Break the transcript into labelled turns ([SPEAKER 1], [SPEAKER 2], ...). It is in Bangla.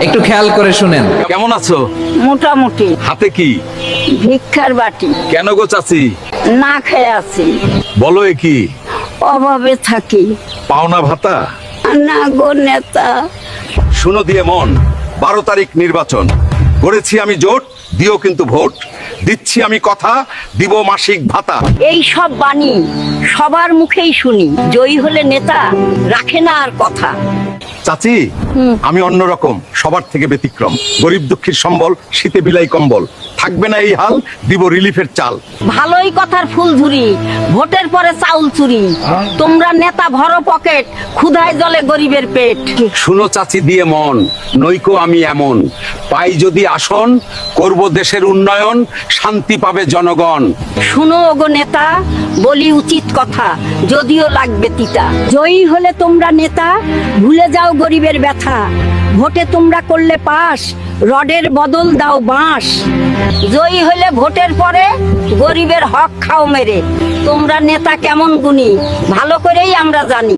[SPEAKER 1] একটু খেয়াল করে শুনেন।
[SPEAKER 2] কেমন আছো?
[SPEAKER 3] মোটামুটি।
[SPEAKER 2] হাতে কি?
[SPEAKER 3] ভিক্ষার বাটি।
[SPEAKER 2] কেন গো চাচি?
[SPEAKER 3] না খেয়ে আছি,
[SPEAKER 2] বলো এ কি?
[SPEAKER 3] অভাবে থাকি।
[SPEAKER 2] পাওনা ভাতা?
[SPEAKER 3] না গো নেতা।
[SPEAKER 2] শুনো দিয়ে মন, 12 তারিখ নির্বাচন করেছি আমি জোট, দিও কিন্তু ভোট। দিচ্ছি আমি কথা, দিব মাসিক ভাতা।
[SPEAKER 3] এই সব বাণী সবার মুখেই শুনি, জয়ী হলে নেতা রাখে না আর কথা।
[SPEAKER 2] চাচি, আমি অন্যরকম, সবার থেকে ব্যতিক্রম। গরিব দুঃখীর সম্বল, শীতে বিলাই কম্বল। থাকবে না এই হাল, দিব রিলিফের চাল।
[SPEAKER 3] ভালোই কথার ফুল ঝুরি, ভোটের পরে চাউল চুরি। তোমরা নেতা ভরো পকেট, ক্ষুধায় জলে গরিবের পেট।
[SPEAKER 2] শুনো চাচি দিয়ে মন, নইকো আমি এমন। পাই যদি আসন, করব দেশের উন্নয়ন, শান্তি পাবে জনগণ।
[SPEAKER 3] শুনো ওগো নেতা, বলি উচিত কথা, যদিও লাগবে তিতা। জয়ী হলে তোমরা নেতা, ভুলে যাও গরিবের ব্যথা। ভোটে তোমরা করলে পাস, রডের বদল দাও বাঁশ। জয়ী হলে ভোটের পরে গরিবের হক খাও মেরে। তোমরা নেতা কেমন গুণী, ভালো করেই আমরা জানি।